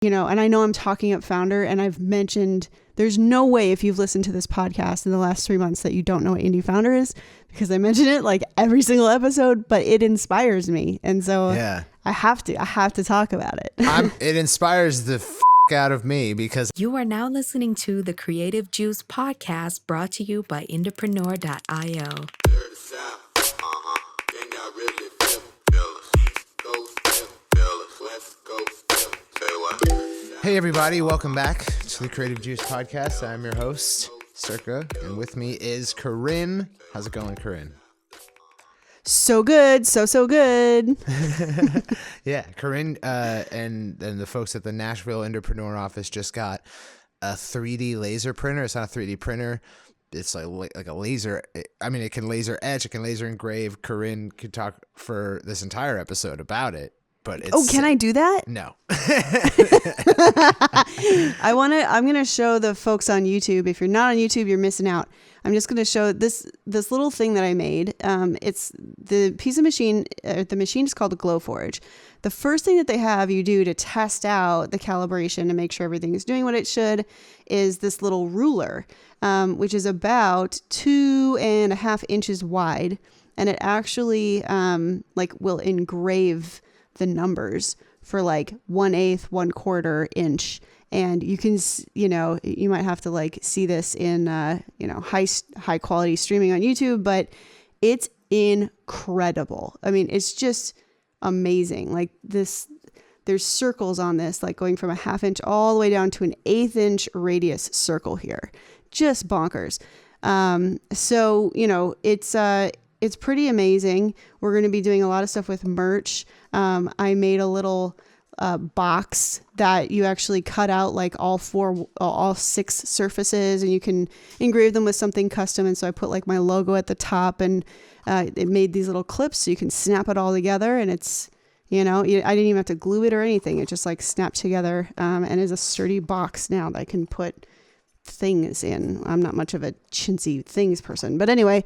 And I know I'm talking up Founder, and I've mentioned there's no way if you've listened to this podcast in the last 3 months that you don't know what Indie Founder is, because I mention it like every single episode, but it inspires me. And so I have to talk about it. It inspires the out of me because you are now listening to the Creative Juice podcast brought to you by Indepreneur.io. Hey everybody, welcome back to the Creative Juice podcast. I'm your host, Circa, and with me is Corrin. How's it going, Corrin? So good. So good. Yeah, Corrin and the folks at the Nashville Indepreneur office just got a 3D laser printer. It's not a 3D printer. It's like a laser. I mean, it can laser etch. It can laser engrave. Corrin could talk for this entire episode about it. But it's, can I do that? No. I'm going to show the folks on YouTube. If you're not on YouTube, you're missing out. I'm just going to show this little thing that I made. It's the piece of machine. The machine is called the Glowforge. The first thing that they have you do to test out the calibration to make sure everything is doing what it should is this little ruler, which is about 2.5 inches wide. And it actually will engrave the numbers for like 1/8, 1/4 inch. And you can, you might have to see this in, high quality streaming on YouTube, but it's incredible. I mean, it's just amazing. Like there's circles on this, like going from a 1/2 inch all the way down to an 1/8 inch radius circle here. Just bonkers. It's pretty amazing. We're going to be doing a lot of stuff with merch. I made a little box that you actually cut out like all 6 surfaces, and you can engrave them with something custom. And so I put like my logo at the top, and it made these little clips so you can snap it all together. And it's, I didn't even have to glue it or anything. It just like snapped together and is a sturdy box now that I can put things in. I'm not much of a chintzy things person, but anyway,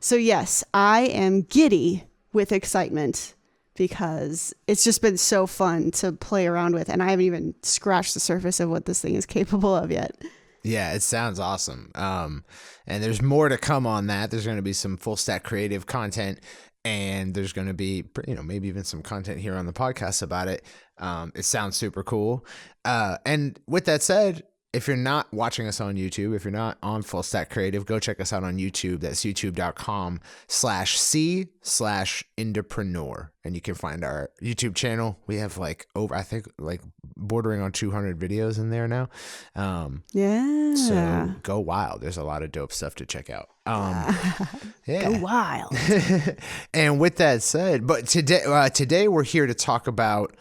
so yes, I am giddy with excitement because it's just been so fun to play around with, and I haven't even scratched the surface of what this thing is capable of yet. Yeah, it sounds awesome. And there's more to come on that. There's going to be some full stack creative content, and there's going to be, maybe even some content here on the podcast about it. It sounds super cool. And with that said, if you're not watching us on YouTube, if you're not on Full Stack Creative, go check us out on YouTube. That's youtube.com/c/Indepreneur. And you can find our YouTube channel. We have bordering on 200 videos in there now. So go wild. There's a lot of dope stuff to check out. Go wild. And with that said, but today we're here to talk about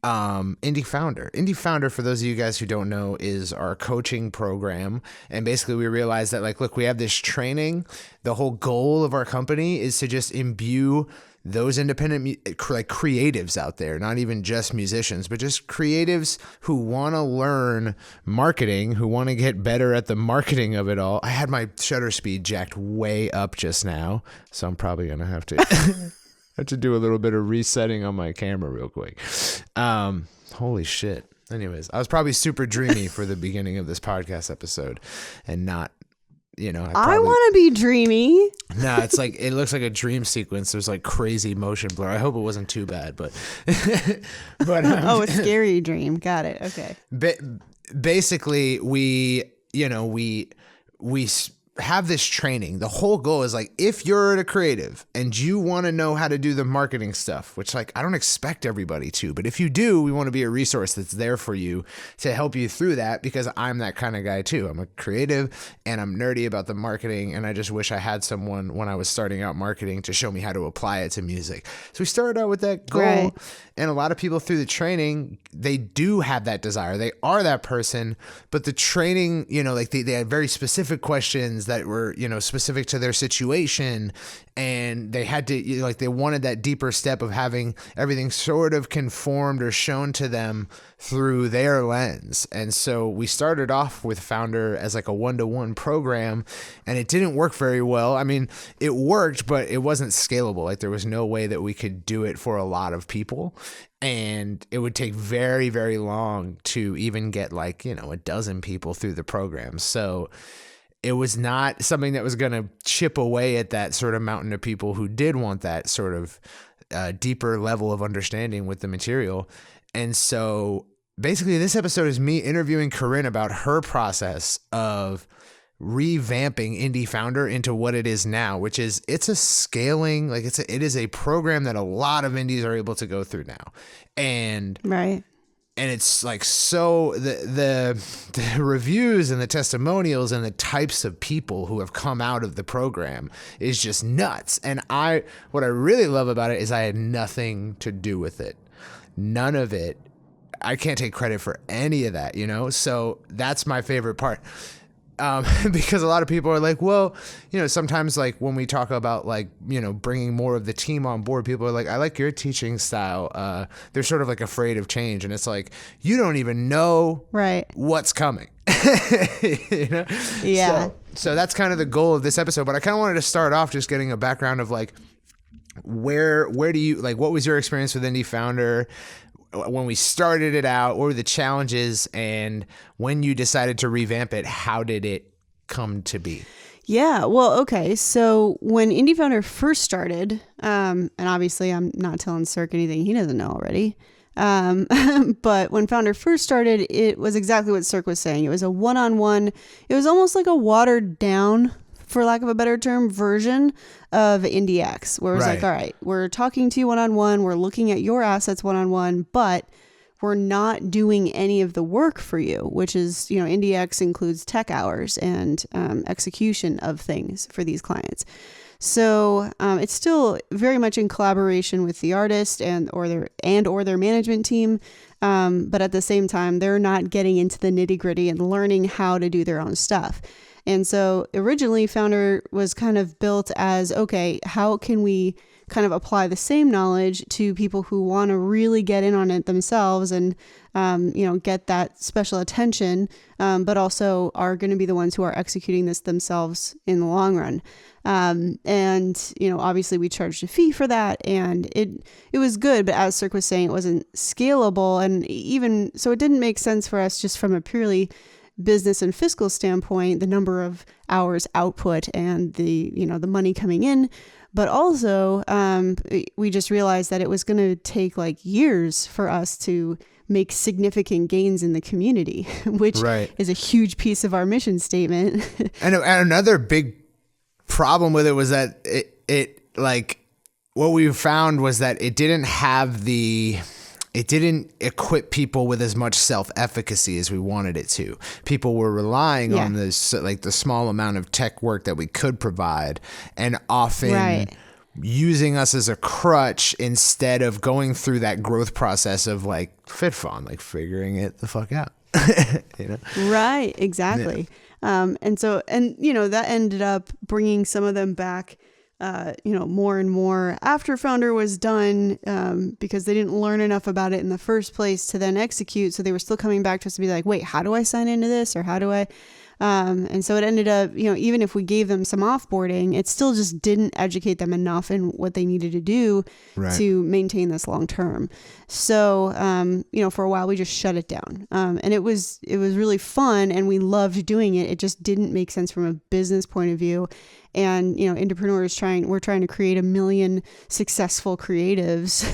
Indy Founder. Indy Founder, for those of you guys who don't know, is our coaching program. And basically we realized that look, we have this training. The whole goal of our company is to just imbue those independent creatives out there, not even just musicians, but just creatives who want to learn marketing, who want to get better at the marketing of it all. I had my shutter speed jacked way up just now, so I'm probably going to have to have to do a little bit of resetting on my camera real quick. Holy shit. Anyways, I was probably super dreamy for the beginning of this podcast episode and not, I want to be dreamy. No, it's like, it looks like a dream sequence. There's like crazy motion blur. I hope it wasn't too bad, but, a scary dream. Got it. Okay. Basically we have this training. The whole goal is if you're a creative and you want to know how to do the marketing stuff, which I don't expect everybody to, but if you do, we want to be a resource that's there for you to help you through that, because I'm that kind of guy too. I'm a creative and I'm nerdy about the marketing, and I just wish I had someone when I was starting out marketing to show me how to apply it to music. So we started out with that goal, right. And a lot of people through the training, they do have that desire. They are that person, but the training, they have very specific questions. questions that were, specific to their situation. And they had to, they wanted that deeper step of having everything sort of conformed or shown to them through their lens. And so we started off with Founder as like a 1-to-1 program, and it didn't work very well. I mean, it worked, but it wasn't scalable. Like, there was no way that we could do it for a lot of people. And it would take very, very long to even get a dozen people through the program. So it was not something that was going to chip away at that sort of mountain of people who did want that sort of deeper level of understanding with the material. And so basically this episode is me interviewing Corrin about her process of revamping Indy Founder into what it is now, which is it is a program that a lot of indies are able to go through now. And right. And it's like, so the reviews and the testimonials and the types of people who have come out of the program is just nuts. And what I really love about it is I had nothing to do with it. None of it. I can't take credit for any of that, So that's my favorite part. Because a lot of people are like, well, sometimes when we talk about bringing more of the team on board, people are like, I like your teaching style. They're sort of afraid of change. And it's like, you don't even know what's coming. Yeah. So that's kind of the goal of this episode. But I kind of wanted to start off just getting a background of where do you, what was your experience with Indy Founder? When we started it out, what were the challenges, and when you decided to revamp it, how did it come to be? Yeah, well, okay. So when Indy Founder first started, and obviously I'm not telling Circa anything he doesn't know already, but when Founder first started, it was exactly what Circa was saying. It was a one-on-one. It was almost like a watered down, for lack of a better term, version of IndieX, where it was all right, we're talking to you one-on-one, we're looking at your assets one-on-one, but we're not doing any of the work for you, which is, IndieX includes tech hours and execution of things for these clients. So it's still very much in collaboration with the artist or their management team. But at the same time, they're not getting into the nitty-gritty and learning how to do their own stuff. And so originally Founder was kind of built as, okay, how can we kind of apply the same knowledge to people who want to really get in on it themselves and, get that special attention, but also are going to be the ones who are executing this themselves in the long run. Obviously we charged a fee for that, and it was good, but as Cirque was saying, it wasn't scalable. And even so, it didn't make sense for us just from a purely business and fiscal standpoint, the number of hours output and the money coming in. But also, we just realized that it was going to take years for us to make significant gains in the community, which is a huge piece of our mission statement. And another big problem with it was that what we found was that it didn't equip people with as much self-efficacy as we wanted it to. People were relying on this, the small amount of tech work that we could provide, and often using us as a crutch instead of going through that growth process of FitFun, figuring it the fuck out. Right, exactly. Yeah. That ended up bringing some of them back more and more after Founder was done, because they didn't learn enough about it in the first place to then execute. So they were still coming back to us to be like, wait, how do I sign into this? Or how do I? And so it ended up, even if we gave them some offboarding, it still just didn't educate them enough in what they needed to do to maintain this long term. So, for a while we just shut it down. And it was really fun and we loved doing it. It just didn't make sense from a business point of view. And, Indepreneur is we're trying to create 1 million successful creatives,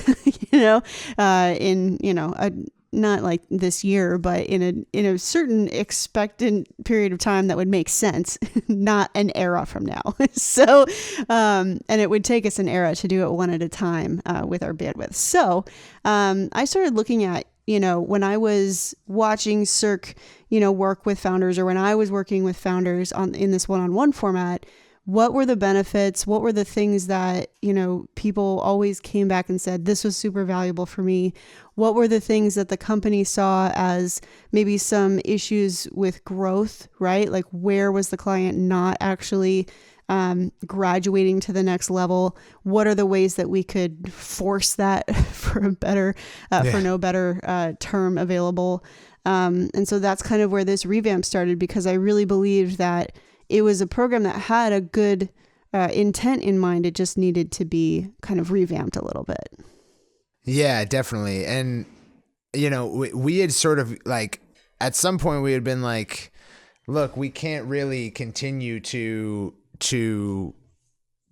not like this year, but in a certain expectant period of time that would make sense, not an era from now. So, and it would take us an era to do it one at a time, with our bandwidth. So, I started looking at, when I was watching Cirque, work with founders, or when I was working with founders in this one-on-one format, what were the benefits? What were the things that, people always came back and said, this was super valuable for me? What were the things that the company saw as maybe some issues with growth, right? Like where was the client not actually graduating to the next level? What are the ways that we could force that for no better term available? And so that's kind of where this revamp started, because I really believed that it was a program that had a good intent in mind. It just needed to be kind of revamped a little bit. Yeah, definitely. And, we had sort of like, at some point we had been like, look, we can't really continue to do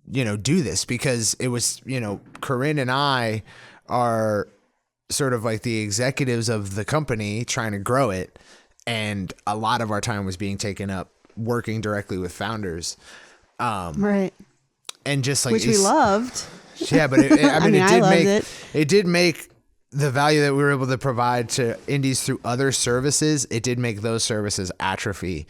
this, because it was, Corrin and I are sort of like the executives of the company trying to grow it. And a lot of our time was being taken up working directly with founders. Right. And just like, which we loved. Yeah, but it did make the value that we were able to provide to indies through other services. It did make those services atrophy.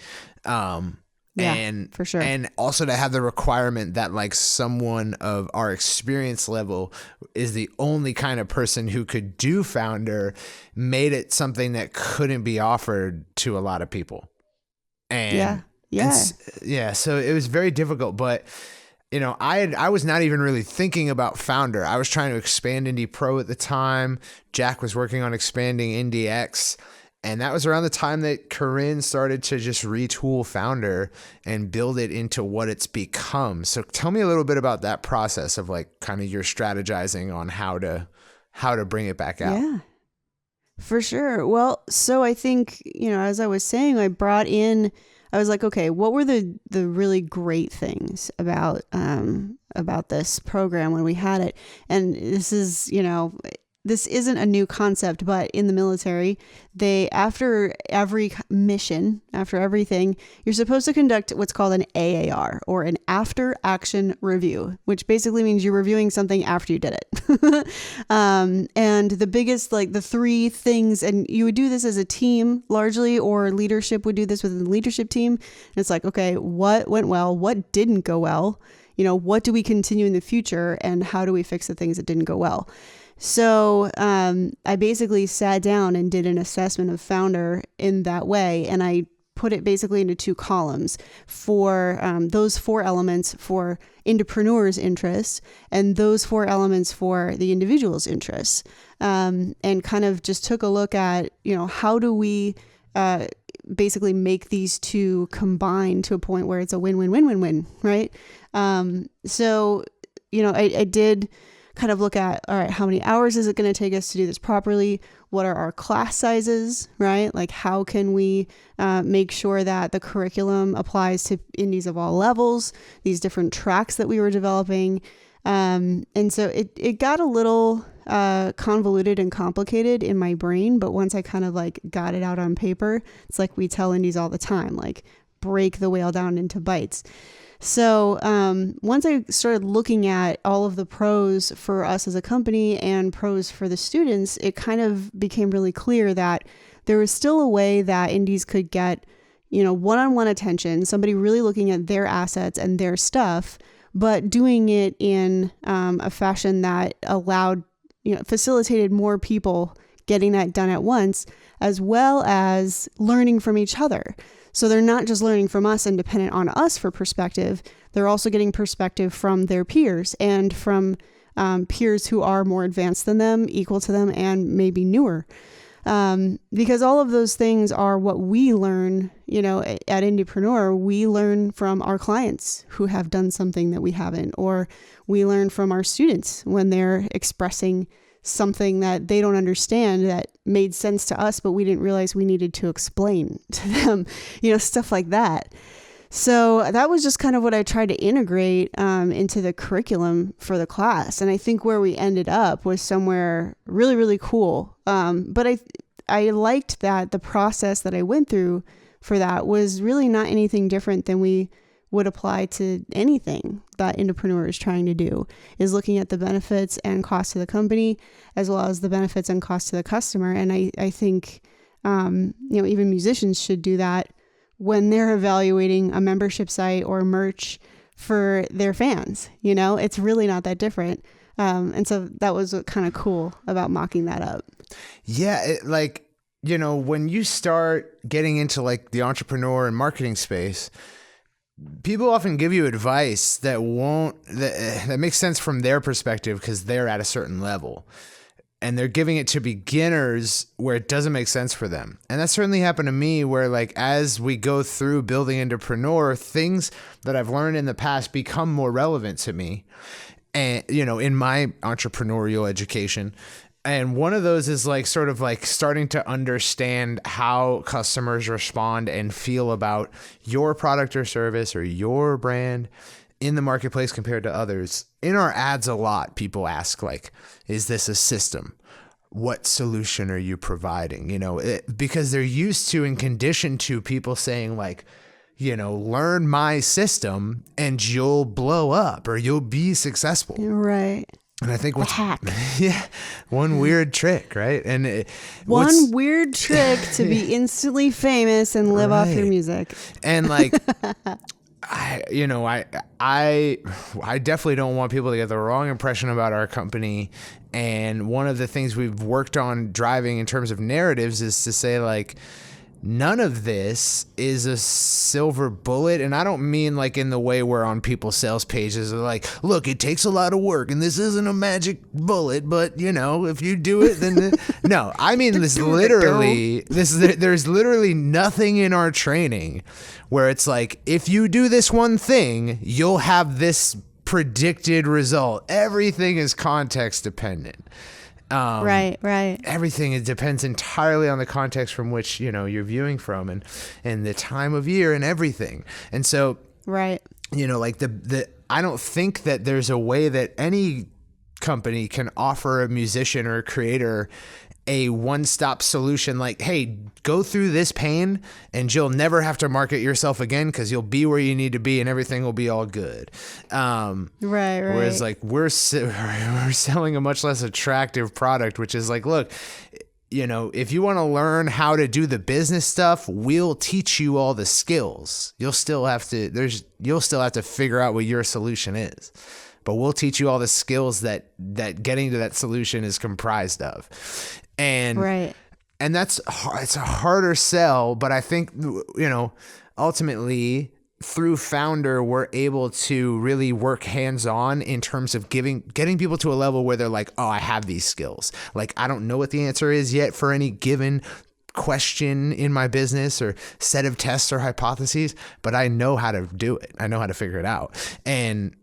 And for sure. And also to have the requirement that like someone of our experience level is the only kind of person who could do founder made it something that couldn't be offered to a lot of people. And so it was very difficult, but I was not even really thinking about founder. I was trying to expand Indy Pro at the time. Jack was working on expanding Indy X. And that was around the time that Corrin started to just retool Founder and build it into what it's become. So tell me a little bit about that process of like kind of your strategizing on how to bring it back out. Yeah, for sure. Well, so I think, as I was saying, I was like, okay, what were the really great things about this program when we had it? And this is, this isn't a new concept, but in the military, after every mission, after everything, you're supposed to conduct what's called an AAR, or an after action review, which basically means you're reviewing something after you did it. And the biggest, like the three things, and you would do this as a team largely, or leadership would do this within the leadership team. And it's like, okay, what went well? What didn't go well? What do we continue in the future? And how do we fix the things that didn't go well? So I basically sat down and did an assessment of Founder in that way. And I put it basically into two columns for those 4 elements for Indepreneur's interests, and those 4 elements for the individual's interests. And kind of just took a look at, how do we basically make these two combine to a point where it's a win-win-win-win-win, right? So, I did kind of look at, all right, how many hours is it going to take us to do this properly? What are our class sizes, right? Like how can we make sure that the curriculum applies to indies of all levels, these different tracks that we were developing. And so it got a little convoluted and complicated in my brain, but once I kind of like got it out on paper, it's like we tell indies all the time, like break the whale down into bites. So once I started looking at all of the pros for us as a company and pros for the students, it kind of became really clear that there was still a way that indies could get, one-on-one attention, somebody really looking at their assets and their stuff, but doing it in a fashion that allowed, facilitated more people getting that done at once, as well as learning from each other. So they're not just learning from us and dependent on us for perspective. They're also getting perspective from their peers and from peers who are more advanced than them, equal to them, and maybe newer. Because all of those things are what we learn, at Indepreneur. We learn from our clients who have done something that we haven't, or we learn from our students when they're expressing something that they don't understand that made sense to us, but we didn't realize we needed to explain to them, stuff like that. So that was just kind of what I tried to integrate into the curriculum for the class. And I think where we ended up was somewhere really, really cool. But I liked that the process that I went through for that was really not anything different than we would apply to anything that Indepreneur is trying to do, is looking at the benefits and costs to the company, as well as the benefits and costs to the customer. And I think, even musicians should do that when they're evaluating a membership site or merch for their fans. You know, it's really not that different. And so that was kind of cool about mocking that up. Yeah. Like, you know, when you start getting into like the entrepreneur and marketing space, people often give you advice that makes sense from their perspective because they're at a certain level. And they're giving it to beginners where it doesn't make sense for them. And that certainly happened to me where like, as we go through building Indepreneur, things that I've learned in the past become more relevant to me. And, you know, in my entrepreneurial education. And one of those is like sort of like starting to understand how customers respond and feel about your product or service or your brand in the marketplace compared to others. In our ads a lot, people ask like, is this a system? What solution are you providing? You know, because they're used to and conditioned to people saying like, you know, learn my system and you'll blow up or you'll be successful. Right. And I think what's hack. Yeah, one weird trick, right? And one weird trick to be instantly famous and live off your music. And like, I definitely don't want people to get the wrong impression about our company. And one of the things we've worked on driving in terms of narratives is to say like, none of this is a silver bullet. And I don't mean like in the way where on people's sales pages are like, look, it takes a lot of work and this isn't a magic bullet, but you know, if you do it, then no, I mean, there's literally nothing in our training where it's like, if you do this one thing, you'll have this predicted result. Everything is context dependent. Right. Everything depends entirely on the context from which, you know, you're viewing from and the time of year and everything. And so, right. You know, like I don't think that there's a way that any company can offer a musician or a creator a one-stop solution like, hey, go through this pain and you'll never have to market yourself again because you'll be where you need to be and everything will be all good. Right. Whereas like we're selling a much less attractive product, which is like, look, you know, if you want to learn how to do the business stuff, we'll teach you all the skills. You'll still have to figure out what your solution is. But we'll teach you all the skills that getting to that solution is comprised of. And right. And it's a harder sell, but I think, you know, ultimately through Founder, we're able to really work hands-on in terms of getting people to a level where they're like, oh, I have these skills. Like, I don't know what the answer is yet for any given question in my business or set of tests or hypotheses, but I know how to do it. I know how to figure it out. And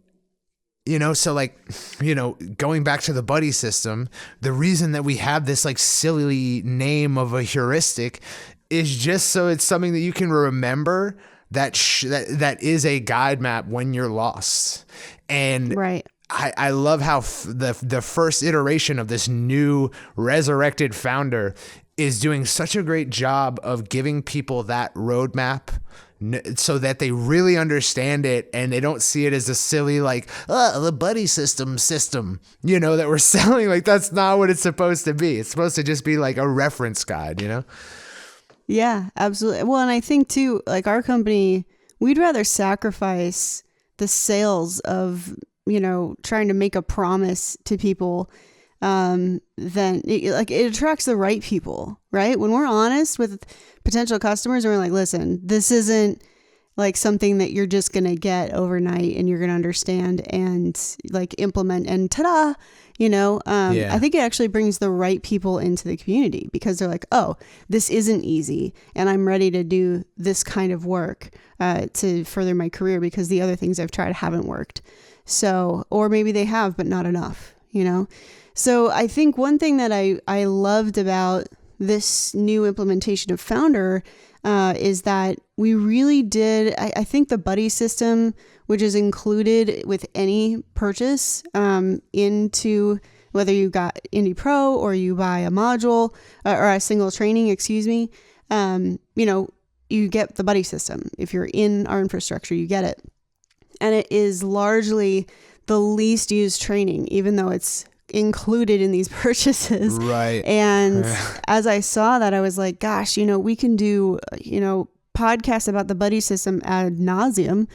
you know, so like, you know, going back to the buddy system, the reason that we have this like silly name of a heuristic is just so it's something that you can remember that is a guide map when you're lost. And right. I love how the first iteration of this new resurrected Founder is doing such a great job of giving people that roadmap so that they really understand it and they don't see it as a silly, like, the buddy system, you know, that we're selling. Like, that's not what it's supposed to be. It's supposed to just be like a reference guide, you know? Yeah, absolutely. Well, and I think too, like our company, we'd rather sacrifice the sales of, you know, trying to make a promise to people than it attracts the right people, right? When we're honest with potential customers and we're like, listen, this isn't like something that you're just going to get overnight and you're going to understand and like implement and ta-da, you know, I think it actually brings the right people into the community because they're like, oh, this isn't easy and I'm ready to do this kind of work to further my career because the other things I've tried haven't worked. So, or maybe they have, but not enough, you know? So I think one thing that I loved about this new implementation of Founder is that we really did, I think the buddy system, which is included with any purchase into whether you got Indy Pro or you buy a module or a single training, you know, you get the buddy system. If you're in our infrastructure, you get it. And it is largely the least used training, even though it's included in these purchases. Right. And as I saw that, I was like, gosh, you know, we can do, you know, podcasts about the buddy system ad nauseum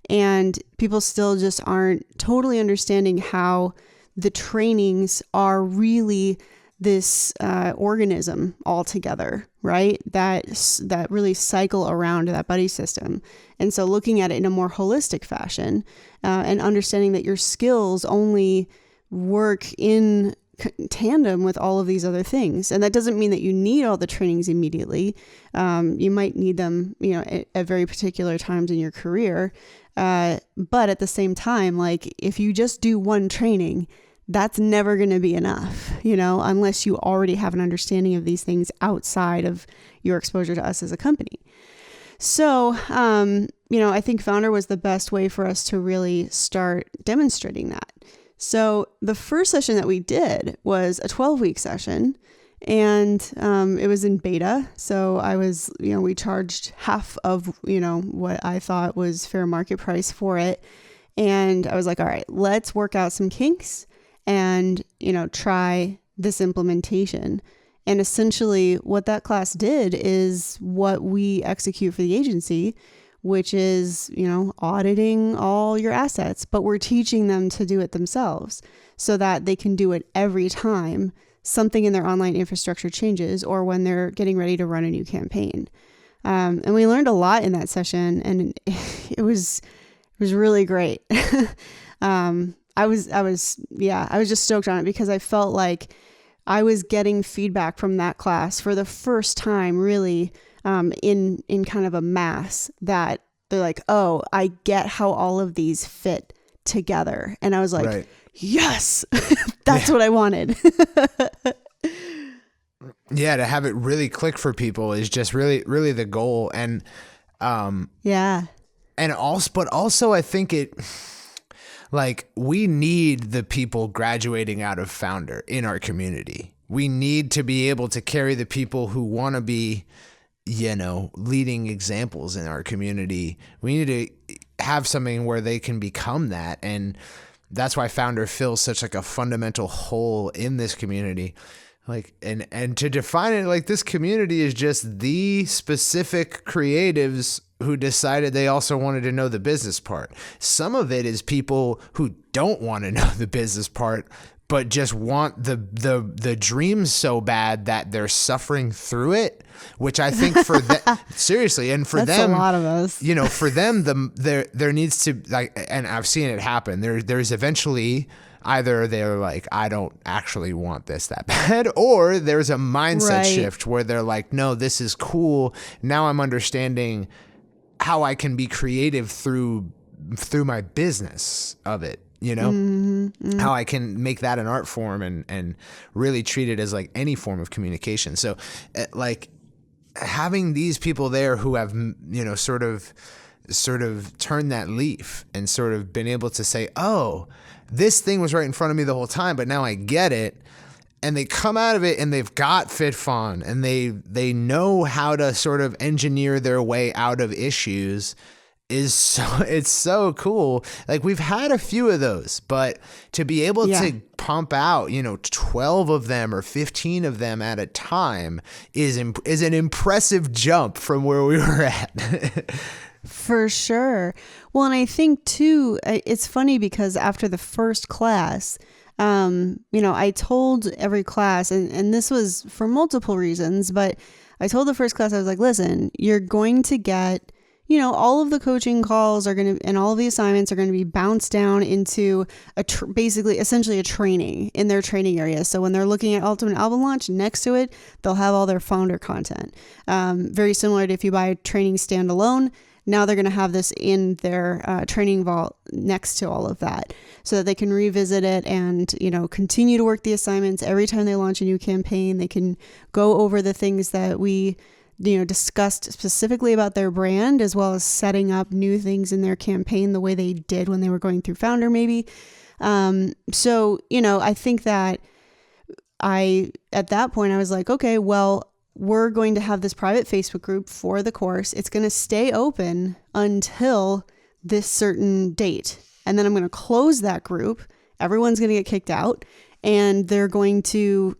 And people still just aren't totally understanding how the trainings are really this organism altogether, right? That really cycle around that buddy system. And so looking at it in a more holistic fashion and understanding that your skills only work in tandem with all of these other things. And that doesn't mean that you need all the trainings immediately. You might need them, at very particular times in your career. But at the same time, like if you just do one training, that's never going to be enough, unless you already have an understanding of these things outside of your exposure to us as a company. So, I think Founder was the best way for us to really start demonstrating that. So the first session that we did was a 12-week session, and it was in beta. So I was, we charged half of, what I thought was fair market price for it. And I was like, all right, let's work out some kinks and, try this implementation. And essentially what that class did is what we execute for the agency, which is, auditing all your assets, but we're teaching them to do it themselves so that they can do it every time something in their online infrastructure changes or when they're getting ready to run a new campaign. And we learned a lot in that session, and it was really great. I was just stoked on it because I felt like I was getting feedback from that class for the first time, really, in kind of a mass, that they're like, oh, I get how all of these fit together. And I was like, right. Yes, that's what I wanted. Yeah, to have it really click for people is just really, really the goal. And and also I think we need the people graduating out of Founder in our community. We need to be able to carry the people who want to be, leading examples in our community. We need to have something where they can become that. And that's why Founder fills such a fundamental hole in this community. And to define it, this community is just the specific creatives who decided they also wanted to know the business part. Some of it is people who don't want to know the business part, but just want the dream so bad that they're suffering through it, which I think for them, seriously, and for that's them, a lot of us, for them, there needs to, and I've seen it happen. There's eventually either they're like, I don't actually want this that bad, or there's a mindset shift where they're like, no, this is cool. Now I'm understanding how I can be creative through my business of it. How I can make that an art form and really treat it as any form of communication. So having these people there who have, sort of turned that leaf and sort of been able to say, oh, this thing was right in front of me the whole time, but now I get it. And they come out of it and they've got FitFun and they know how to sort of engineer their way out of issues. It's so cool. We've had a few of those, but to be able to pump out, 12 of them or 15 of them at a time is an impressive jump from where we were at. For sure. Well, and I think too, it's funny because after the first class, I told every class, and this was for multiple reasons, but I told the first class, I was like, listen, you're going to get, all of the coaching calls are going to, and all of the assignments are going to be bounced down into essentially a training in their training area. So when they're looking at Ultimate Album Launch, next to it, they'll have all their Founder content. Very similar to if you buy a training standalone. Now they're going to have this in their training vault next to all of that so that they can revisit it and, continue to work the assignments. Every time they launch a new campaign, they can go over the things that we, discussed specifically about their brand, as well as setting up new things in their campaign the way they did when they were going through Founder maybe. So, I think that at that point, I was like, okay, well, we're going to have this private Facebook group for the course. It's going to stay open until this certain date. And then I'm going to close that group. Everyone's going to get kicked out and they're going to,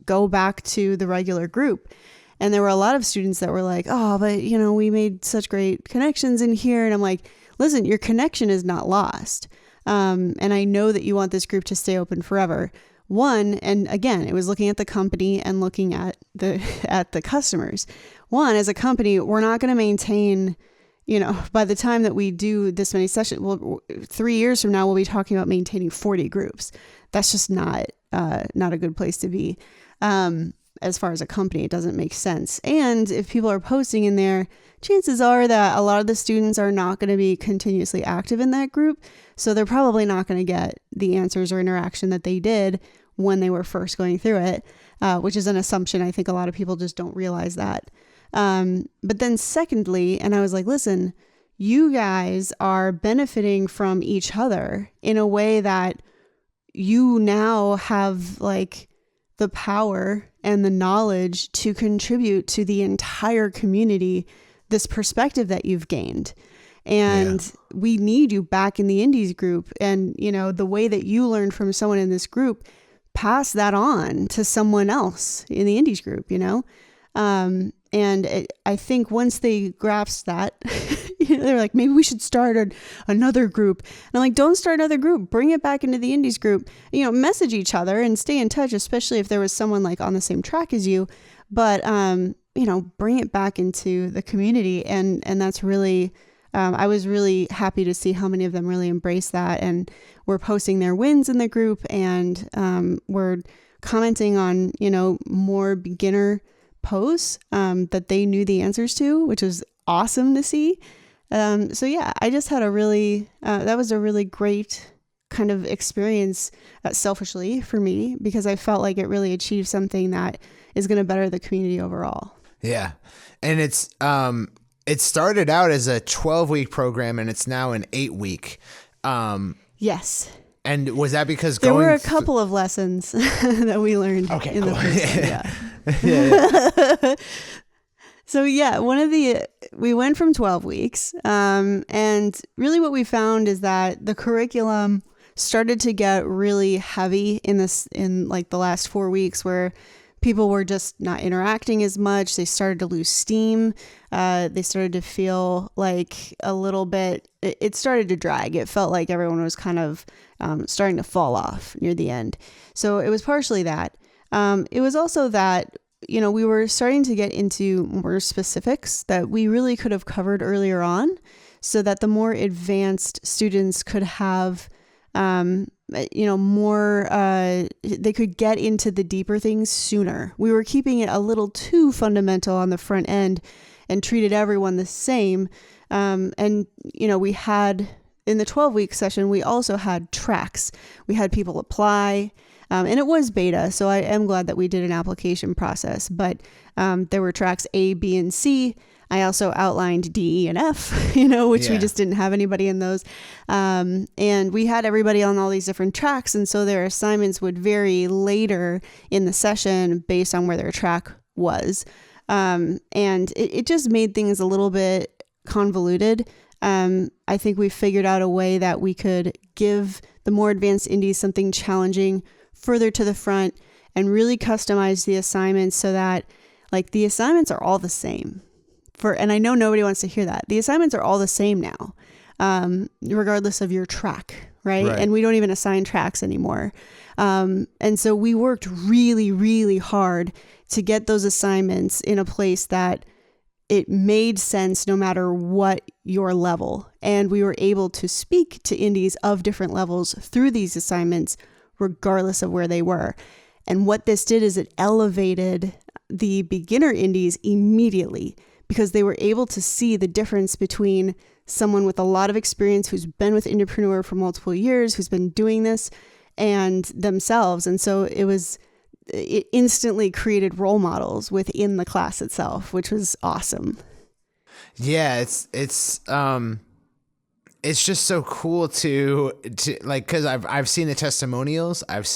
go back to the regular group. And there were a lot of students that were like, oh, but we made such great connections in here. And I'm like, listen, your connection is not lost. And I know that you want this group to stay open forever. One, and again, it was looking at the company and looking at the customers. One, as a company, we're not going to maintain, by the time that we do this many sessions, 3 years from now, we'll be talking about maintaining 40 groups. That's just not a good place to be. As far as a company, it doesn't make sense. And if people are posting in there, chances are that a lot of the students are not going to be continuously active in that group. So they're probably not going to get the answers or interaction that they did when they were first going through it, which is an assumption. I think a lot of people just don't realize that. But then secondly, and I was like, listen, you guys are benefiting from each other in a way that you now have like the power and the knowledge to contribute to the entire community, this perspective that you've gained. And we need you back in the Indies group. And, the way that you learned from someone in this group, pass that on to someone else in the Indies group, I think once they grasped that, they're like, maybe we should start another group. And I'm like, don't start another group. Bring it back into the Indies group. Message each other and stay in touch, especially if there was someone like on the same track as you. But, bring it back into the community. And that's really, I was really happy to see how many of them really embrace that and were posting their wins in the group and were commenting on, more beginner posts that they knew the answers to, which was awesome to see. I just had that was a really great kind of experience selfishly for me, because I felt like it really achieved something that is going to better the community overall. Yeah. And it started out as a 12-week program and it's now an 8-week. Yes. And was that because there were a couple of lessons that we learned in the first one? So we went from 12 weeks. And really what we found is that the curriculum started to get really heavy in like the last 4 weeks, where people were just not interacting as much. They started to lose steam. They started to feel like a little bit, it started to drag. It felt like everyone was kind of starting to fall off near the end. So it was partially that. It was also that, we were starting to get into more specifics that we really could have covered earlier on, so that the more advanced students could have more, they could get into the deeper things sooner. We were keeping it a little too fundamental on the front end and treated everyone the same. We had, in the 12-week session, we also had tracks. We had people apply, and it was beta, so I am glad that we did an application process, but there were tracks A, B, and C. I also outlined D, E, and F, which we just didn't have anybody in those. And we had everybody on all these different tracks. And so their assignments would vary later in the session based on where their track was. And it just made things a little bit convoluted. I think we figured out a way that we could give the more advanced indies something challenging further to the front and really customize the assignments so that like the assignments are all the same. And I know nobody wants to hear that. The assignments are all the same now, regardless of your track, right? And we don't even assign tracks anymore. And so we worked really, really hard to get those assignments in a place that it made sense no matter what your level. And we were able to speak to indies of different levels through these assignments, regardless of where they were. And what this did is it elevated the beginner indies immediately, because they were able to see the difference between someone with a lot of experience who's been with Indepreneur for multiple years, who's been doing this, and themselves. And so it instantly created role models within the class itself, which was awesome. Yeah, it's just so cool to like, cause I've seen the testimonials. I've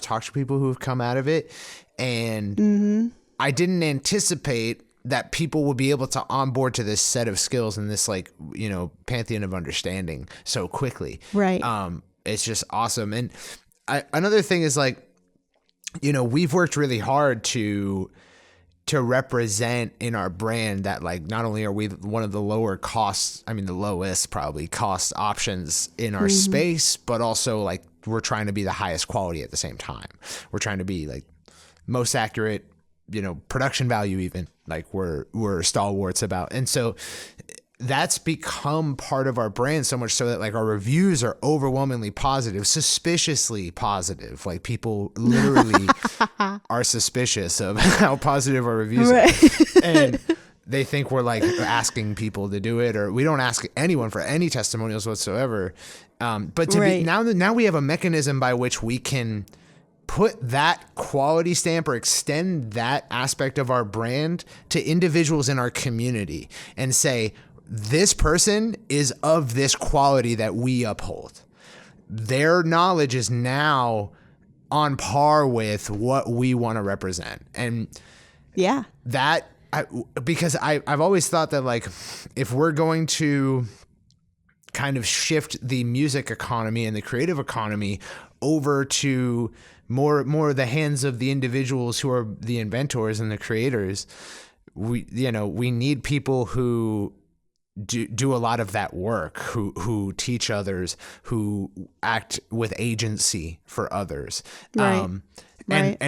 talked to people who've come out of it, and I didn't anticipate that people would be able to onboard to this set of skills and this pantheon of understanding so quickly. Right. It's just awesome. And another thing is we've worked really hard to to represent in our brand that like not only are we one of the the lowest probably cost options in our space, but also like we're trying to be the highest quality at the same time. We're trying to be like most accurate, production value, even like we're stalwarts about. And so that's become part of our brand, so much so that like our reviews are overwhelmingly positive, suspiciously positive. Like people literally are suspicious of how positive our reviews are. And they think we're like asking people to do it, or we don't ask anyone for any testimonials whatsoever. But now we have a mechanism by which we can put that quality stamp or extend that aspect of our brand to individuals in our community and say, this person is of this quality that we uphold. Their knowledge is now on par with what we want to represent. And because I've always thought that like, if we're going to kind of shift the music economy and the creative economy over to more the hands of the individuals who are the inventors and the creators, we need people who do a lot of that work, who teach others, who act with agency for others, and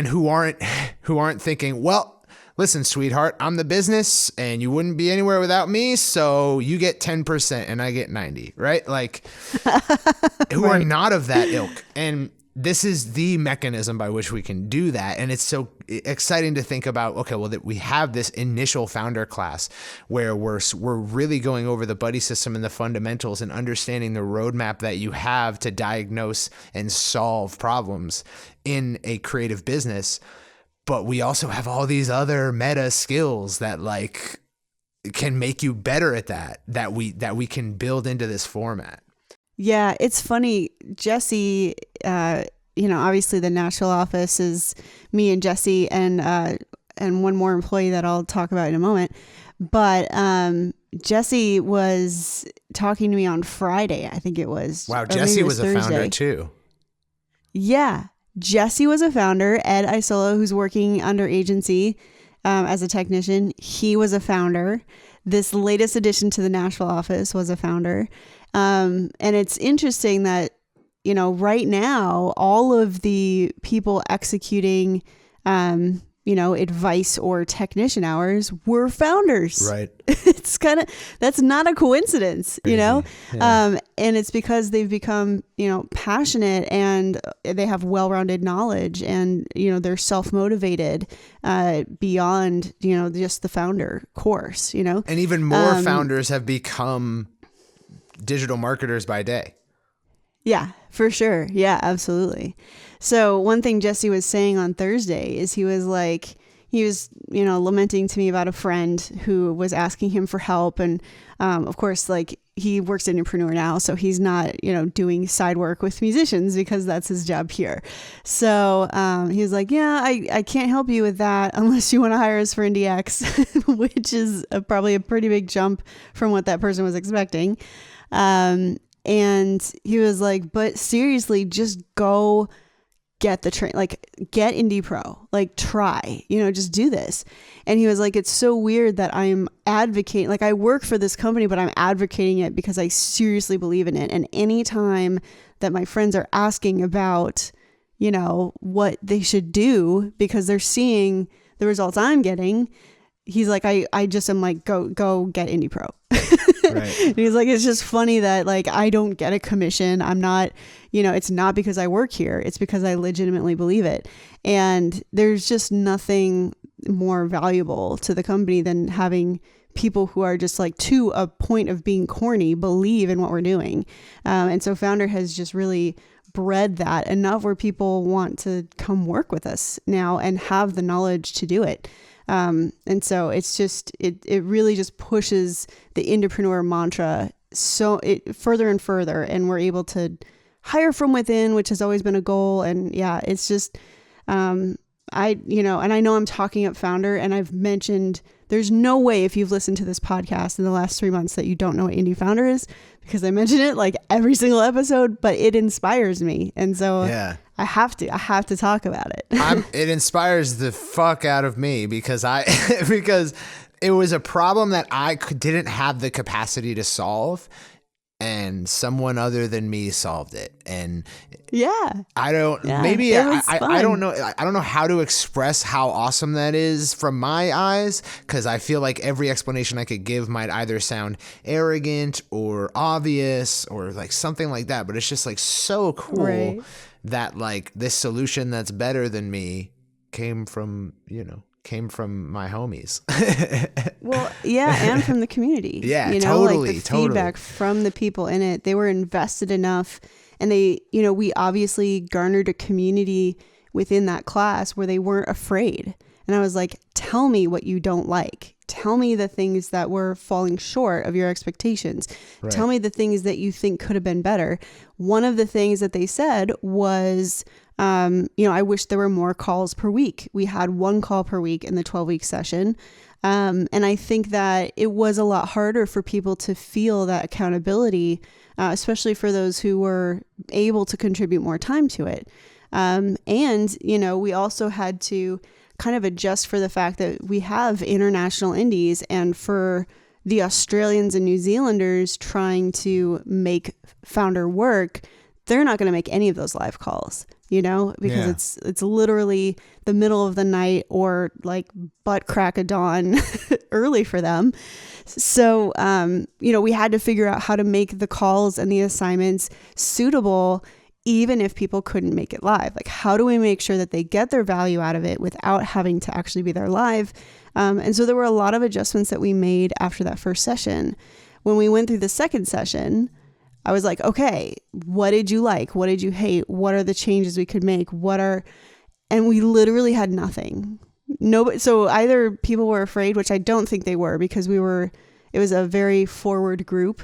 who aren't thinking, well, listen, sweetheart, I'm the business and you wouldn't be anywhere without me, so you get 10% and I get 90, right? Like who are not of that ilk. And this is the mechanism by which we can do that. And it's so exciting to think about, okay, well, that we have this initial founder class where we're really going over the buddy system and the fundamentals and understanding the roadmap that you have to diagnose and solve problems in a creative business. But we also have all these other meta skills that like can make you better at that we can build into this format. Yeah, it's funny. Jesse, obviously the Nashville office is me and Jesse and one more employee that I'll talk about in a moment. But Jesse was talking to me on Friday, I think it was. Wow, Jesse was a founder too. Yeah, Jesse was a founder. Ed Isola, who's working under agency as a technician, he was a founder. This latest addition to the Nashville office was a founder. And it's interesting that, right now, all of the people executing, advice or technician hours were founders. Right. It's that's not a coincidence, Yeah. And it's because they've become, passionate and they have well-rounded knowledge and, they're self-motivated, beyond, just the founder course, And even more founders have become digital marketers by day. Yeah, for sure. Yeah, absolutely. So one thing Jesse was saying on Thursday is he was lamenting to me about a friend who was asking him for help. And, of course, like he works at Indepreneur now, so he's not, doing side work with musicians because that's his job here. So, he was like, yeah, I can't help you with that unless you want to hire us for IndieX, which is probably a pretty big jump from what that person was expecting. And he was like, but seriously, just go get the train, like get Indie Pro, like try, just do this. And he was like, it's so weird that I'm advocating, like I work for this company, but I'm advocating it because I seriously believe in it. And anytime that my friends are asking about, what they should do because they're seeing the results I'm getting, he's like, I just am like, go get Indie Pro. Right. And he's like, it's just funny that like, I don't get a commission. I'm not, it's not because I work here. It's because I legitimately believe it. And there's just nothing more valuable to the company than having people who are just like to a point of being corny, believe in what we're doing. And so Founder has just really bred that enough where people want to come work with us now and have the knowledge to do it. And so it's just, it really just pushes the Indepreneur mantra further and further, and we're able to hire from within, which has always been a goal. And yeah, it's just, and I know I'm talking up Founder, and I've mentioned there's no way if you've listened to this podcast in the last 3 months that you don't know what Indie Founder is, because I mention it like every single episode, but it inspires me. And so I have to talk about it. It inspires the fuck out of me because because it was a problem that didn't have the capacity to solve, and someone other than me solved it. And I don't know. I don't know how to express how awesome that is from my eyes, because I feel like every explanation I could give might either sound arrogant or obvious or like something like that. But it's just like so cool that like this solution that's better than me came from my homies. Well, and from the community. Yeah, like the feedback from the people in it. They were invested enough, and they, we obviously garnered a community within that class where they weren't afraid. And I was like, tell me what you don't like. Tell me the things that were falling short of your expectations. Right. Tell me the things that you think could have been better. One of the things that they said was, I wish there were more calls per week. We had 1 call per week in the 12-week session. And I think that it was a lot harder for people to feel that accountability, especially for those who were able to contribute more time to it. And, we also had to kind of adjust for the fact that we have international indies, and for the Australians and New Zealanders trying to make Founder work, they're not going to make any of those live calls, because it's literally the middle of the night or like butt crack of dawn early for them. So, we had to figure out how to make the calls and the assignments suitable, even if people couldn't make it live. Like, how do we make sure that they get their value out of it without having to actually be there live? And so there were a lot of adjustments that we made after that first session. When we went through the second session, I was like, okay, what did you like? What did you hate? What are the changes we could make? And we literally had nothing. So either people were afraid, which I don't think they were, because it was a very forward group.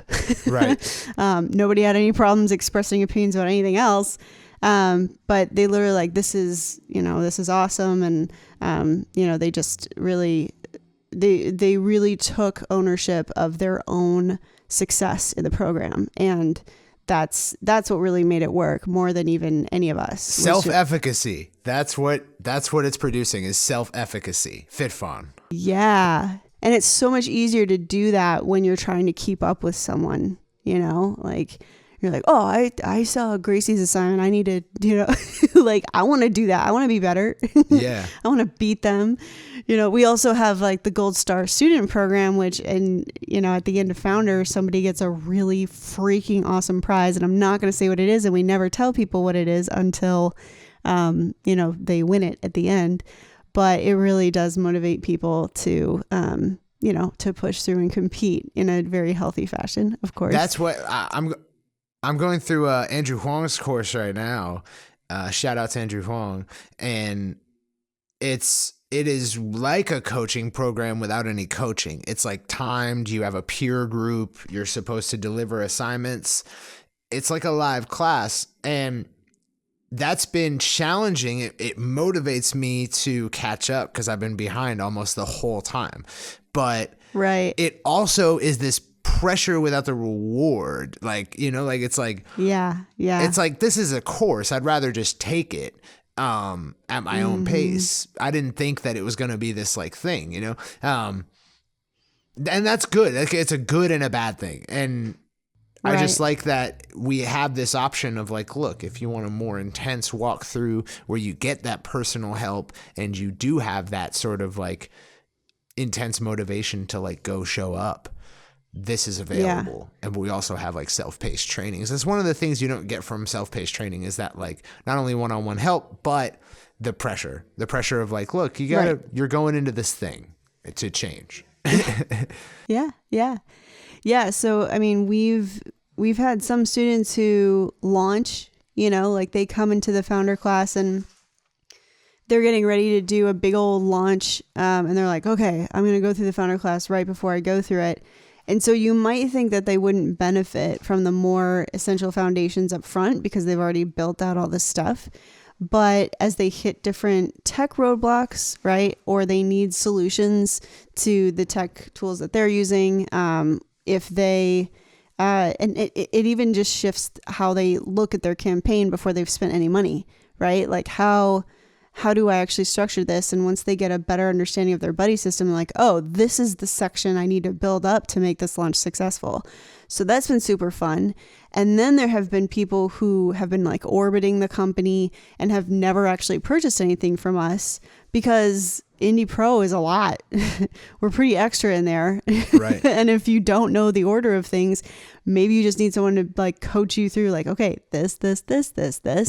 Right. Nobody had any problems expressing opinions about anything else. But they literally like, this is awesome. And, they just really, they really took ownership of their own success in the program. And that's what really made it work more than even any of us. Self-efficacy. That's what it's producing, is self-efficacy. FitFon. Yeah. And it's so much easier to do that when you're trying to keep up with someone, like you're like, oh, I saw Gracie's assignment. I need to, like, I want to do that. I want to be better. Yeah. I want to beat them. We also have like the Gold Star student program, which, and, at the end of Founder, somebody gets a really freaking awesome prize. And I'm not going to say what it is. And we never tell people what it is until, they win it at the end. But it really does motivate people to, to push through and compete in a very healthy fashion, of course. That's what I'm going through Andrew Huang's course right now. Shout out to Andrew Huang. And it is like a coaching program without any coaching. It's like timed. You have a peer group. You're supposed to deliver assignments. It's like a live class. And that's been challenging. It motivates me to catch up because I've been behind almost the whole time. But it also is this pressure without the reward. Like, it's like, it's like, this is a course. I'd rather just take it at my own pace. I didn't think that it was going to be this like thing, and that's good. It's a good and a bad thing. And I just like that we have this option of like, look, if you want a more intense walkthrough where you get that personal help and you do have that sort of like intense motivation to like go show up, this is available. Yeah. And we also have like self-paced trainings. That's one of the things you don't get from self-paced training, is that like not only one-on-one help, but the pressure of like, look, you're going into this thing to change. Yeah. So, I mean, we've had some students who launch, like they come into the Founder class and they're getting ready to do a big old launch. And they're like, okay, I'm going to go through the Founder class right before I go through it. And so you might think that they wouldn't benefit from the more essential foundations up front because they've already built out all this stuff. But as they hit different tech roadblocks, right, or they need solutions to the tech tools that they're using, if they, and it even just shifts how they look at their campaign before they've spent any money, right? Like how do I actually structure this? And once they get a better understanding of their buddy system, like, oh, this is the section I need to build up to make this launch successful. So that's been super fun. And then there have been people who have been like orbiting the company and have never actually purchased anything from us because Indy Pro is a lot. We're pretty extra in there. Right. And if you don't know the order of things, maybe you just need someone to like coach you through like, okay, this.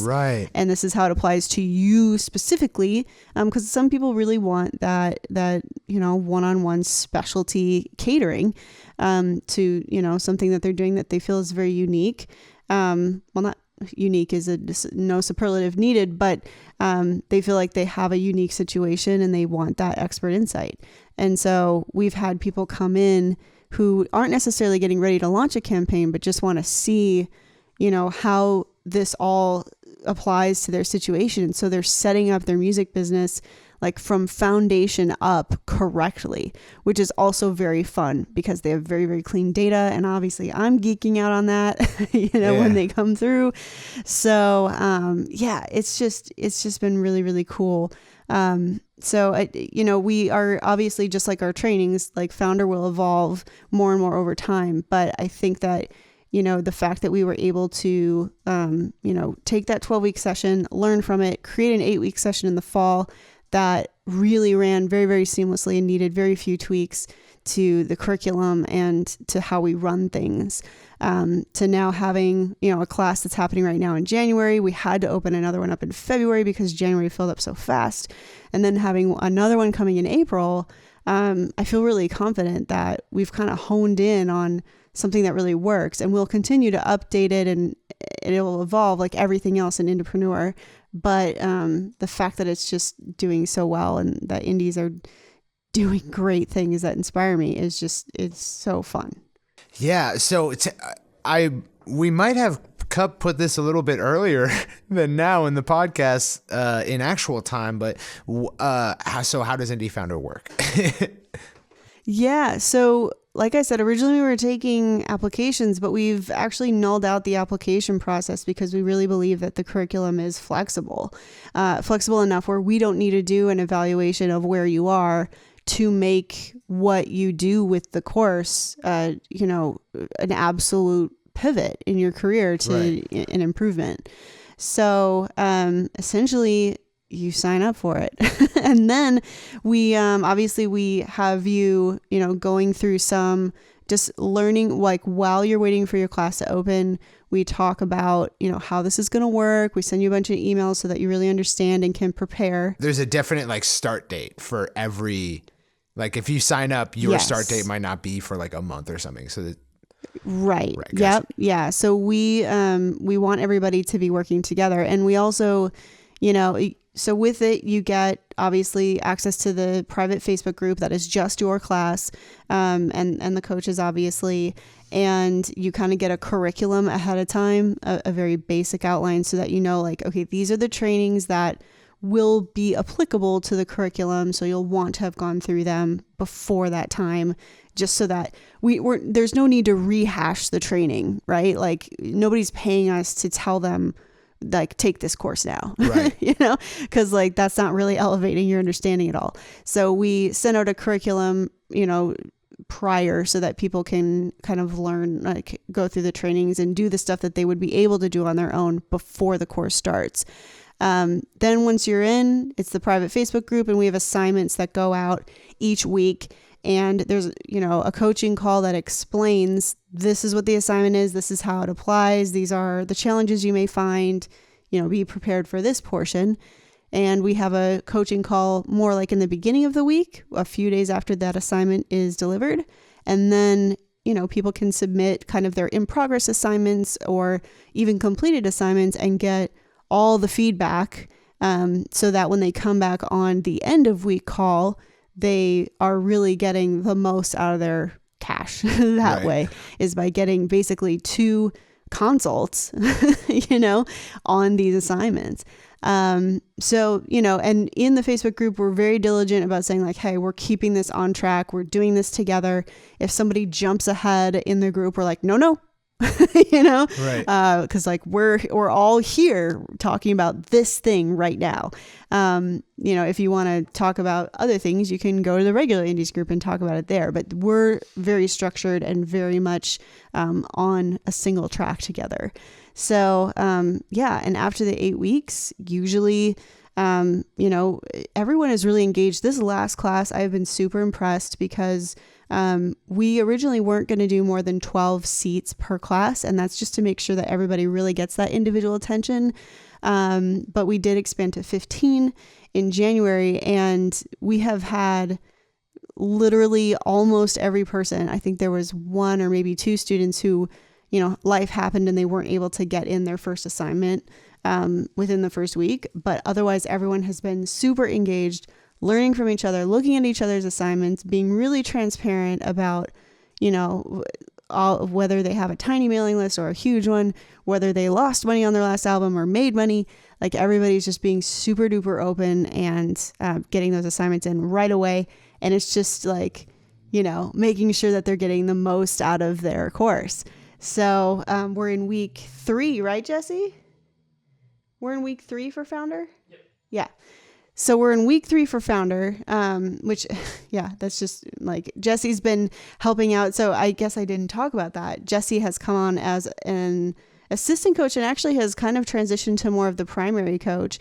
Right. And this is how it applies to you specifically. Because some people really want that, one-on-one specialty catering to, something that they're doing that they feel is very unique. Well, not unique is no superlative needed, but they feel like they have a unique situation and they want that expert insight. And so we've had people come in who aren't necessarily getting ready to launch a campaign, but just want to see, how this all applies to their situation. So they're setting up their music business like from foundation up correctly, which is also very fun because they have very, very clean data. And obviously I'm geeking out on that, when they come through. So, it's just been really, really cool. So, we are obviously just like our trainings, like Founder will evolve more and more over time. But I think that, the fact that we were able to, take that 12-week session, learn from it, create an 8-week session in the fall, that really ran very, very seamlessly and needed very few tweaks to the curriculum and to how we run things. To now having, a class that's happening right now in January. We had to open another one up in February because January filled up so fast. And then having another one coming in April, I feel really confident that we've kind of honed in on something that really works, and we'll continue to update it and it will evolve like everything else in Indepreneur. But the fact that it's just doing so well and that indies are doing great things that inspire me is just, it's so fun. Yeah. So we might have put this a little bit earlier than now in the podcast in actual time, but so how does Indy Founder work? Yeah. So like I said, originally we were taking applications, but we've actually nulled out the application process because we really believe that the curriculum is flexible enough where we don't need to do an evaluation of where you are to make what you do with the course, an absolute pivot in your career to an improvement. So essentially, you sign up for it. And then we obviously we have you going through some just learning, like while you're waiting for your class to open, we talk about how this is going to work. We send you a bunch of emails so that you really understand and can prepare. There's a definite start date for every, if you sign up, your start date might not be for a month or something. So right. Yep. Yeah. So we want everybody to be working together, and we also so with it, you get obviously access to the private Facebook group that is just your class, and the coaches obviously, and you kind of get a curriculum ahead of time, a very basic outline so that okay, these are the trainings that will be applicable to the curriculum. So you'll want to have gone through them before that time, just so that there's no need to rehash the training, right? Like nobody's paying us to tell them take this course now, right? Because that's not really elevating your understanding at all. So we send out a curriculum, prior so that people can kind of learn, go through the trainings and do the stuff that they would be able to do on their own before the course starts. Then once you're in, it's the private Facebook group, and we have assignments that go out each week. And there's, a coaching call that explains this is what the assignment is. This is how it applies. These are the challenges you may find, be prepared for this portion. And we have a coaching call more in the beginning of the week, a few days after that assignment is delivered. And then, people can submit kind of their in-progress assignments or even completed assignments and get all the feedback so that when they come back on the end of week call, they are really getting the most out of their cash that way, is by getting basically 2 consults, on these assignments. So, and in the Facebook group, we're very diligent about saying hey, we're keeping this on track. We're doing this together. If somebody jumps ahead in the group, we're no, Right. Cause like we're all here talking about this thing right now. If you want to talk about other things, you can go to the regular Indies group and talk about it there, but we're very structured and very much, on a single track together. So, and after the 8 weeks, usually, everyone is really engaged. This last class, I've been super impressed because we originally weren't going to do more than 12 seats per class. And that's just to make sure that everybody really gets that individual attention. But we did expand to 15 in January, and we have had literally almost every person. I think there was one or maybe two students who, life happened and they weren't able to get in their first assignment within the first week. But otherwise, everyone has been super engaged, learning from each other, looking at each other's assignments, being really transparent about, whether they have a tiny mailing list or a huge one, whether they lost money on their last album or made money. Like everybody's just being super duper open and getting those assignments in right away. And it's just like, making sure that they're getting the most out of their course. So we're in week 3, right, Jesse? We're in week 3 for Founder? Yep. Yeah. So we're in week 3 for Founder, which, that's just like Jesse's been helping out. So I guess I didn't talk about that. Jesse has come on as an assistant coach and actually has kind of transitioned to more of the primary coach,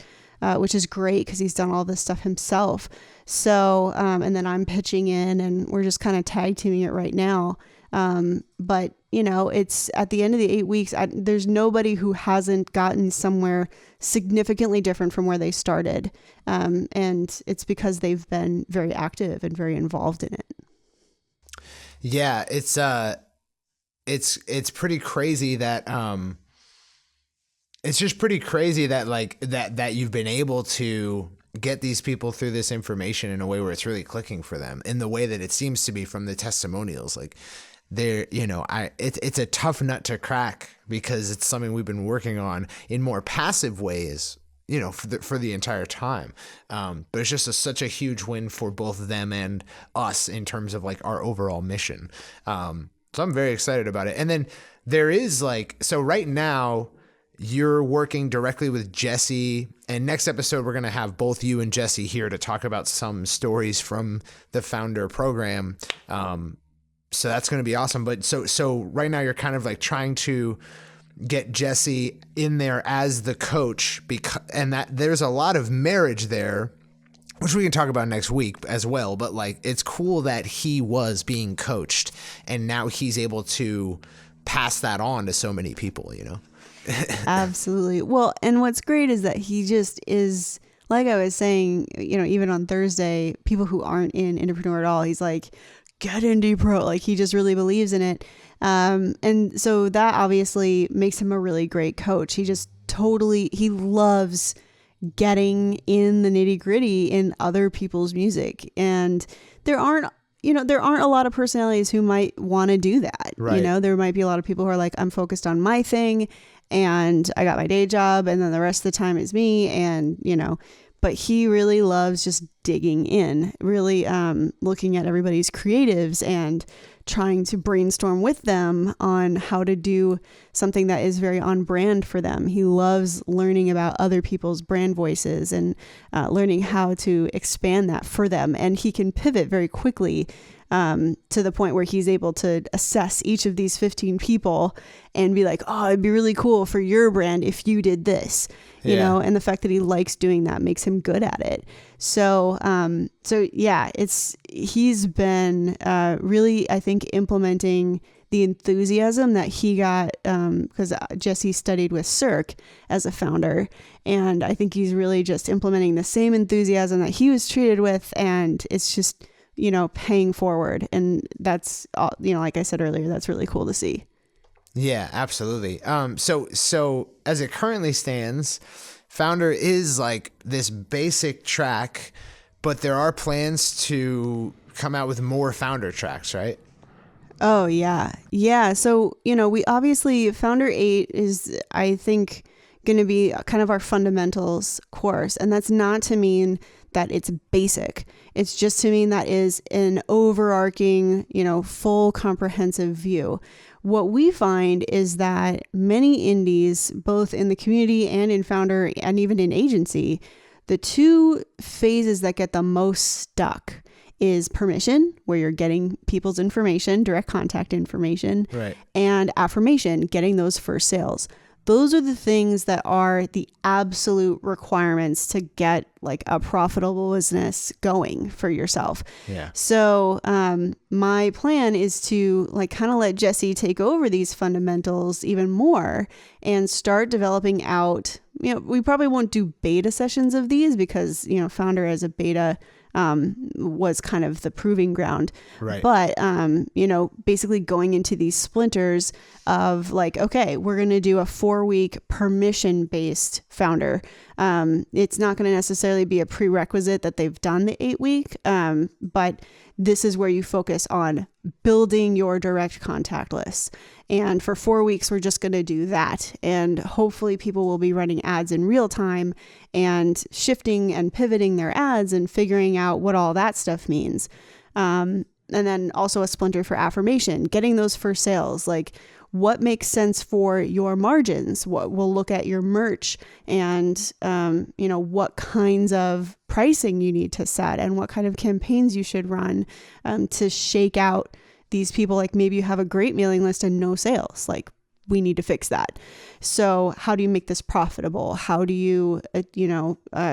which is great because he's done all this stuff himself. So, and then I'm pitching in and we're just kind of tag teaming it right now. But it's at the end of the 8 weeks, there's nobody who hasn't gotten somewhere significantly different from where they started. And it's because they've been very active and very involved in it. Yeah, it's pretty crazy that, it's just pretty crazy that like that you've been able to get these people through this information in a way where it's really clicking for them in the way that it seems to be from the testimonials. Like they're, it's a tough nut to crack because it's something we've been working on in more passive ways, for the entire time. But it's just such a huge win for both them and us in terms of like our overall mission. So I'm very excited about it. And then there is so right now you're working directly with Jesse, and next episode, we're going to have both you and Jesse here to talk about some stories from the Founder program. So that's going to be awesome. But so right now you're kind of like trying to get Jesse in there as the coach and that there's a lot of marriage there, which we can talk about next week as well. But like, it's cool that he was being coached and now he's able to pass that on to so many people, Absolutely. Well, and what's great is that he just is, like I was saying, even on Thursday, people who aren't in Indepreneur at all, he's like, get Indy Pro. Like he just really believes in it. And so that obviously makes him a really great coach. He just he loves getting in the nitty gritty in other people's music. And there aren't a lot of personalities who might want to do that. Right. There might be a lot of people who are like, I'm focused on my thing and I got my day job and then the rest of the time is me. And, but he really loves just digging in, really looking at everybody's creatives and trying to brainstorm with them on how to do something that is very on brand for them. He loves learning about other people's brand voices and learning how to expand that for them. And he can pivot very quickly to the point where he's able to assess each of these 15 people and be like, oh, it'd be really cool for your brand if you did this, you know, and the fact that he likes doing that makes him good at it. So, he's been really, I think, implementing the enthusiasm that he got because Jesse studied with Circa as a founder. And I think he's really just implementing the same enthusiasm that he was treated with. And it's just, paying forward. And that's, like I said earlier, that's really cool to see. Yeah, absolutely. So as it currently stands, Founder is like this basic track, but there are plans to come out with more Founder tracks, right? Oh, yeah. Yeah. So, we obviously, Founder 8 is, I think, going to be kind of our fundamentals course. And that's not to mean that it's basic. It's just to mean that is an overarching, full comprehensive view. What we find is that many indies, both in the community and in founder and even in agency, the two phases that get the most stuck is permission, where you're getting people's information, direct contact information, right, and affirmation, getting those first sales. Those are the things that are the absolute requirements to get like a profitable business going for yourself. Yeah. So my plan is to like kind of let Jesse take over these fundamentals even more and start developing out. We probably won't do beta sessions of these because, Founder as a beta was kind of the proving ground. Right. But, basically going into these splinters of like, okay, we're going to do a 4-week permission-based founder. It's not going to necessarily be a prerequisite that they've done the 8-week, but this is where you focus on building your direct contact list. And for 4 weeks, we're just going to do that. And hopefully people will be running ads in real time and shifting and pivoting their ads and figuring out what all that stuff means. And then also a splinter for affirmation, getting those first sales, like what makes sense for your margins. We'll look at your merch and, what kinds of pricing you need to set and what kind of campaigns you should run to shake out these people. Like maybe you have a great mailing list and no sales. Like we need to fix that. So how do you make this profitable? How do you,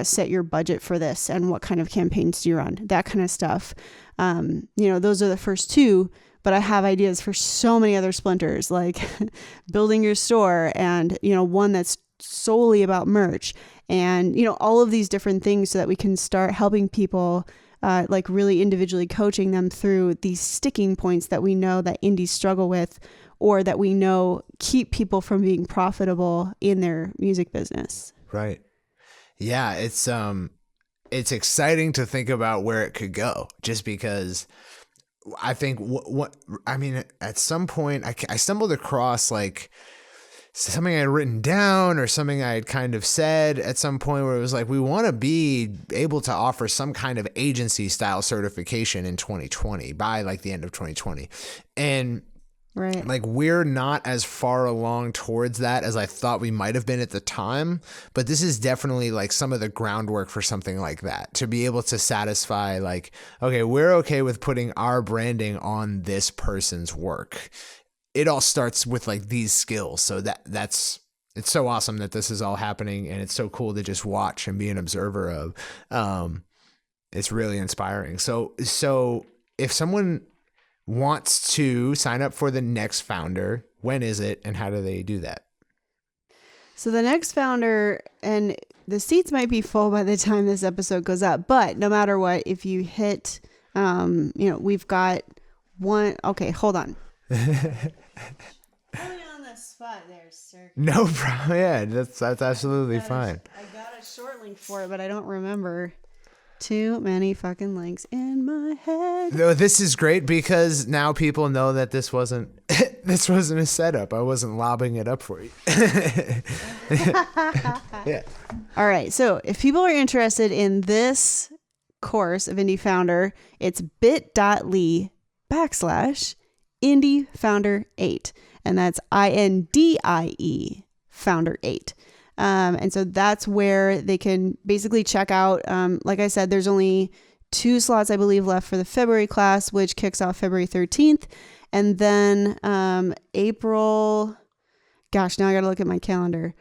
set your budget for this and what kind of campaigns do you run? That kind of stuff. Those are the first two, but I have ideas for so many other splinters, like building your store and, one that's solely about merch and, all of these different things so that we can start helping people like really individually coaching them through these sticking points that we know that indies struggle with or that we know keep people from being profitable in their music business. Right. Yeah. It's exciting to think about where it could go just because I think at some point I stumbled across like something I had written down or something I had kind of said at some point where it was like, we want to be able to offer some kind of agency style certification in 2020 by like the end of 2020. And right, like we're not as far along towards that as I thought we might have been at the time, but this is definitely like some of the groundwork for something like that, to be able to satisfy like, okay, we're okay with putting our branding on this person's work. It all starts with like these skills. So it's so awesome that this is all happening and it's so cool to just watch and be an observer of. It's really inspiring. So if someone wants to sign up for the next founder, when is it and how do they do that? So the next founder, and the seats might be full by the time this episode goes up, but no matter what, if you hit, we've got one. Okay, hold on. Put me on the spot there, Circa. No problem. Yeah, that's absolutely fine. I got a short link for it, but I don't remember. Too many fucking links in my head. No, this is great because now people know that this wasn't a setup. I wasn't lobbing it up for you. Yeah. All right. So if people are interested in this course of Indie Founder, it's bit.ly/Indie Founder 8. And that's INDIE Founder 8. And so that's where they can basically check out. Like I said, there's only 2 slots, I believe, left for the February class, which kicks off February 13th. And then April, gosh, now I got to look at my calendar.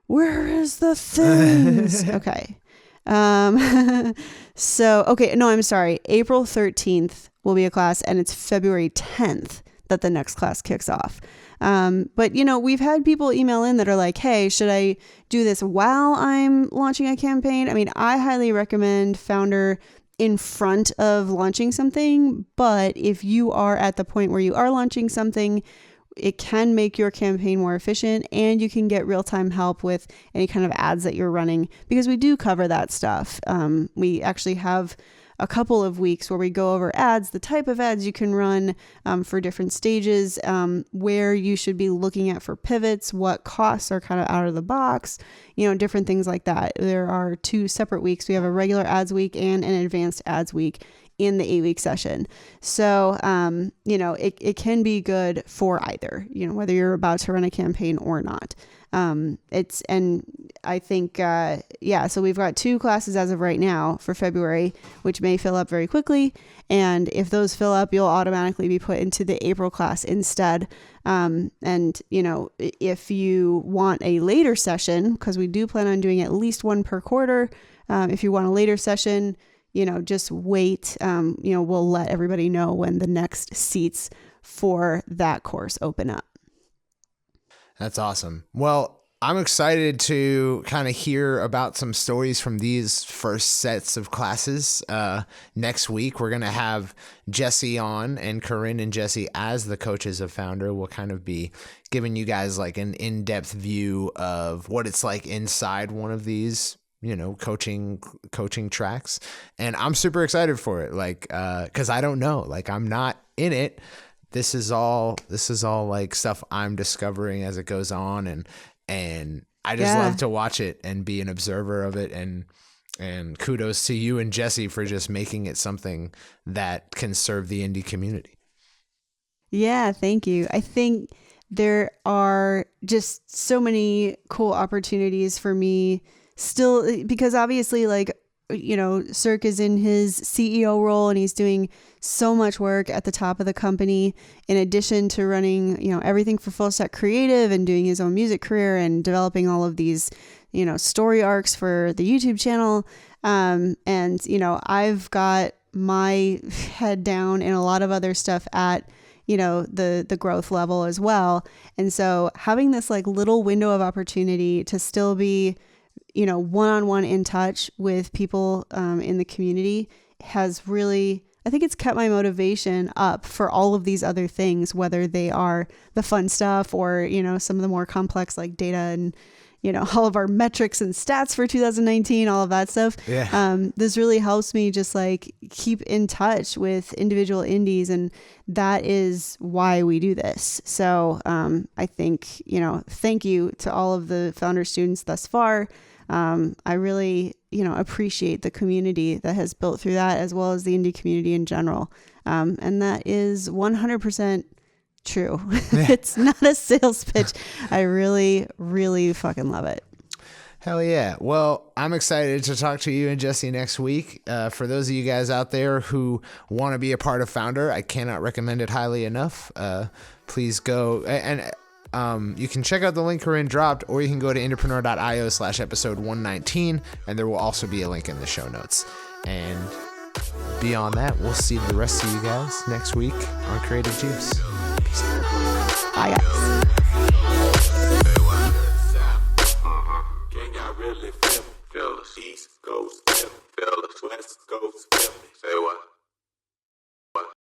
Where is the things? Okay. I'm sorry. April 13th will be a class and it's February 10th that the next class kicks off. But we've had people email in that are like, hey, should I do this while I'm launching a campaign? I mean, I highly recommend Founder in front of launching something. But if you are at the point where you are launching something, it can make your campaign more efficient and you can get real-time help with any kind of ads that you're running because we do cover that stuff. We actually have a couple of weeks where we go over ads, the type of ads you can run for different stages, where you should be looking at for pivots, what costs are kind of out of the box, different things like that. There are 2 separate weeks. We have a regular ads week and an advanced ads week in the 8-week session. So, it can be good for either, whether you're about to run a campaign or not. I think, so we've got 2 classes as of right now for February, which may fill up very quickly. And if those fill up, you'll automatically be put into the April class instead. If you want a later session, because we do plan on doing at least 1 per quarter, if you want a later session, just wait. We'll let everybody know when the next seats for that course open up. That's awesome. Well, I'm excited to kind of hear about some stories from these first sets of classes. Next week, we're going to have Jesse on, and Corrin and Jesse as the coaches of Founder will kind of be giving you guys like an in-depth view of what it's like inside one of these coaching tracks. And I'm super excited for it. Like, cause I don't know, like I'm not in it. This is all like stuff I'm discovering as it goes on. And I just love to watch it and be an observer of it. And kudos to you and Jesse for just making it something that can serve the indie community. Yeah. Thank you. I think there are just so many cool opportunities for me still, because obviously Circa is in his CEO role and he's doing so much work at the top of the company in addition to running, everything for Full Stack Creative and doing his own music career and developing all of these, story arcs for the YouTube channel. I've got my head down in a lot of other stuff at, the growth level as well. And so having this like little window of opportunity to still be one-on-one in touch with people in the community has really, I think it's kept my motivation up for all of these other things, whether they are the fun stuff or, some of the more complex like data and, all of our metrics and stats for 2019, all of that stuff. Yeah. This really helps me just like keep in touch with individual indies. And that is why we do this. So I think, thank you to all of the Founder students thus far. I really, appreciate the community that has built through that, as well as the indie community in general. And that is 100% true. It's not a sales pitch. I really, really fucking love it. Hell yeah. Well, I'm excited to talk to you and Jesse next week. For those of you guys out there who want to be a part of Founder, I cannot recommend it highly enough. Please go and you can check out the link Corrin dropped, or you can go to indepreneur.io/episode 119, and there will also be a link in the show notes. And beyond that, we'll see the rest of you guys next week on Creative Juice. Peace out. Bye, guys. Feel the East Coast, feel the West Coast, say what?